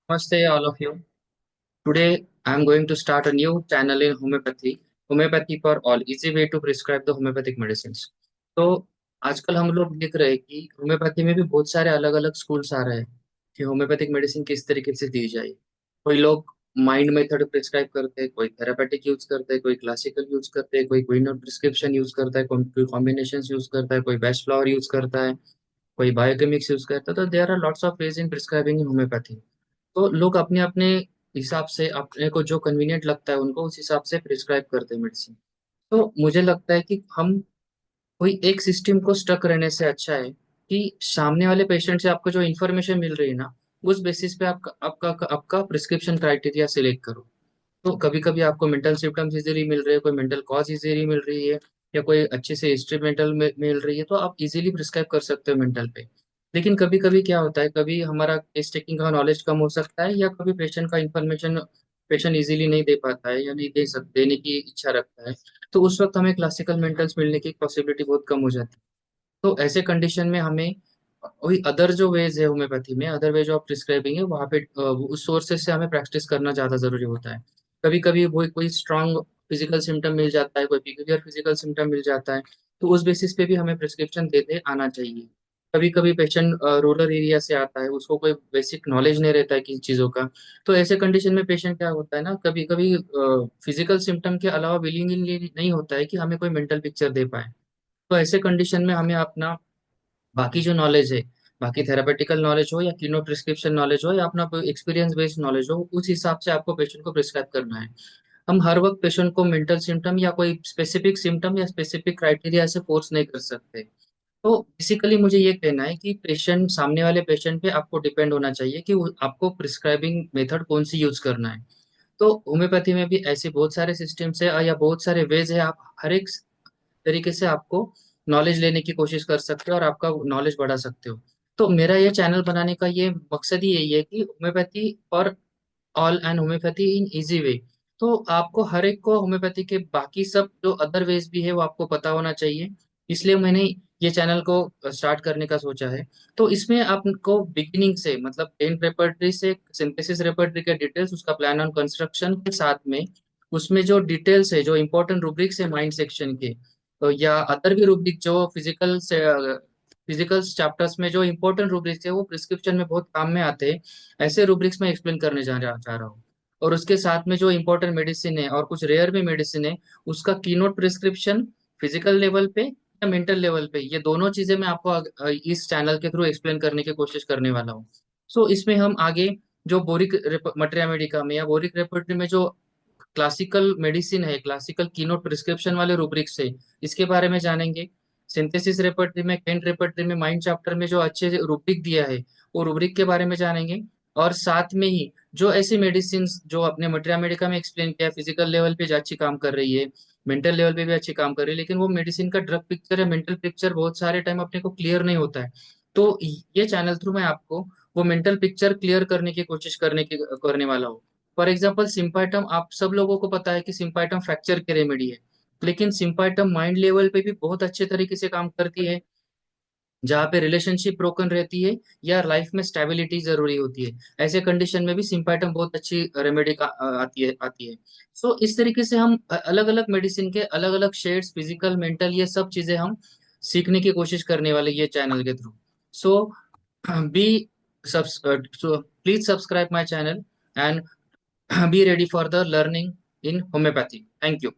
Namaste, all of you. Today, I am going to start a new channel in homeopathy, homeopathy for all, easy way to prescribe the homeopathic medicines. तो आजकल हम लोग देख रहे हैं कि homeopathy में भी बहुत सारे अलग अलग स्कूल्स आ रहे हैं कि होम्योपैथिक मेडिसिन किस तरीके से दी जाए। कोई लोग माइंड मेथड प्रिस्क्राइब करते हैं, कोई थेरापेटिक यूज करते हैं, कोई क्लासिकल यूज करते हैं, कोई क्वीन ऑफ प्रिस्क्रिप्शन यूज करता है, कोई कॉम्बिनेशन यूज करता है, कोई बेस्ट फ्लावर यूज करता है, कोई बायोकेमिक्स यूज करता है। तो there are lots of ways in prescribing in homeopathy. तो लोग अपने अपने हिसाब से अपने को जो कन्वीनियंट लगता है उनको उस हिसाब से प्रिस्क्राइब करते हैं मेडिसिन। तो मुझे लगता है कि हम कोई एक सिस्टम को स्टक रहने से अच्छा है कि सामने वाले पेशेंट से आपको जो इन्फॉर्मेशन मिल रही है ना, उस बेसिस पे आपका आपका आपका प्रिस्क्रिप्शन क्राइटेरिया सिलेक्ट करो। तो कभी कभी आपको मेंटल सिम्टम्स इजीली मिल रहे हैं, कोई मेंटल कॉज इजीली मिल रही है, या कोई अच्छे से हिस्ट्री मेंटल मिल रही है, तो आप इजीली प्रिस्क्राइब कर सकते हो मेंटल पे। लेकिन कभी कभी क्या होता है, कभी हमारा केस टेकिंग का नॉलेज कम हो सकता है, या कभी पेशेंट का इंफॉर्मेशन पेशेंट इजीली नहीं दे पाता है या नहीं देने की इच्छा रखता है। तो उस वक्त हमें क्लासिकल मेंटल्स मिलने की पॉसिबिलिटी बहुत कम हो जाती है। तो ऐसे कंडीशन में हमें वही अदर जो वेज है होम्योपैथी में, अदर वे जो आप प्रिस्क्राइबिंग है वहाँ पे उस सोर्सेज से हमें प्रैक्टिस करना ज्यादा जरूरी होता है। कभी कभी वो कोई स्ट्रांग फिजिकल सिम्टम मिल जाता है, कोई पिक्यूलियर फिजिकल सिम्टम मिल जाता है, तो उस बेसिस पे भी हमें प्रिस्क्रिप्शन देते आना चाहिए। कभी कभी पेशेंट रूरल एरिया से आता है, उसको कोई बेसिक नॉलेज नहीं रहता है किसी चीजों का। तो ऐसे कंडीशन में पेशेंट क्या होता है ना, कभी कभी फिजिकल सिम्टम के अलावा विलिंगली नहीं होता है कि हमें कोई मेंटल पिक्चर दे पाए। तो ऐसे कंडीशन में हमें अपना बाकी जो नॉलेज है, बाकी थेरापेटिकल नॉलेज हो या कीनो प्रिस्क्रिप्शन नॉलेज हो या अपना कोई एक्सपीरियंस बेस्ड नॉलेज हो, उस हिसाब से आपको पेशेंट को प्रिस्क्राइब करना है। हम हर वक्त पेशेंट को मेंटल सिम्टम या कोई स्पेसिफिक सिम्टम या स्पेसिफिक क्राइटेरिया से फोर्स नहीं कर सकते। तो बेसिकली मुझे ये कहना है कि पेशेंट सामने वाले पेशेंट पे आपको डिपेंड होना चाहिए कि आपको प्रिस्क्राइबिंग मेथड कौन सी यूज करना है। तो होम्योपैथी में भी ऐसे बहुत सारे सिस्टम्स है या बहुत सारे वेज है, आप हर एक तरीके से आपको नॉलेज लेने की कोशिश कर सकते हो और आपका नॉलेज बढ़ा सकते हो। तो मेरा ये चैनल बनाने का ये मकसद ही यही है कि homeopathy for all and homeopathy in easy way. तो आपको हर एक को होम्योपैथी के बाकी सब जो अदर वेज भी है वो आपको पता होना चाहिए। इसलिए मैंने ये चैनल को स्टार्ट करने का सोचा है। तो इसमें आपको बिगिनिंग से मतलब पेन रेपर्टरी से सिंथेसिस रेपर्टरी के डिटेल्स, उसका प्लान ऑन कंस्ट्रक्शन के साथ में उसमें जो डिटेल्स है, जो इंपॉर्टेंट रूब्रिक्स है माइंड सेक्शन के, या अदर भी रूब्रिक जो फिजिकल से फिजिकल चैप्टर्स में जो इंपॉर्टेंट रूब्रिक्स है वो प्रिस्क्रिप्शन में बहुत काम में आते हैं, ऐसे रूब्रिक्स में एक्सप्लेन करने जा रहा हूँ। और उसके साथ में जो इंपॉर्टेंट मेडिसिन है और कुछ रेयर भी मेडिसिन है, उसका कीनोट प्रिस्क्रिप्शन फिजिकल लेवल पे या मेंटल लेवल पे, ये दोनों चीजें मैं आपको इस चैनल के थ्रू एक्सप्लेन करने की कोशिश करने वाला हूँ। सो इसमें हम आगे जो बोरिक मटेरिया मेडिका में या बोरिक रेपर्टरी में जो क्लासिकल मेडिसिन है, क्लासिकल कीनोट प्रिस्क्रिप्शन वाले रूब्रिक्स है, इसके बारे में जानेंगे। सिंथेसिस रेपर्टरी में, केंट रेपर्टरी में, माइंड चैप्टर में जो अच्छे रूब्रिक दिया है वो रूब्रिक के बारे में जानेंगे। और साथ में ही जो ऐसी मेडिसिन जो अपने मटेरिया मेडिका में एक्सप्लेन किया, फिजिकल लेवल पे जो अच्छी काम कर रही है, मेंटल लेवल पे भी अच्छी काम कर रही है, लेकिन वो मेडिसिन का ड्रग पिक्चर या मेंटल पिक्चर बहुत सारे टाइम अपने को क्लियर नहीं होता है। तो ये चैनल थ्रू मैं आपको वो मेंटल पिक्चर क्लियर करने की कोशिश करने वाला हूँ। फॉर एग्जाम्पल सिम्पाइटम, आप सब लोगों को पता है कि सिम्पाइटम फ्रैक्चर की रेमेडी है, लेकिन सिम्पाइटम माइंड लेवल पे भी बहुत अच्छे तरीके से काम करती है, जहाँ पे रिलेशनशिप ब्रोकन रहती है या लाइफ में स्टेबिलिटी जरूरी होती है। ऐसे कंडीशन में भी सिम्पाइटम बहुत अच्छी रेमेडी आती है। सो इस तरीके से हम अलग अलग मेडिसिन के अलग अलग शेड्स, फिजिकल मेंटल, ये सब चीजें हम सीखने की कोशिश करने वाले ये चैनल के through. So be so please subscribe my channel and be ready for the learning in homeopathy. Thank you.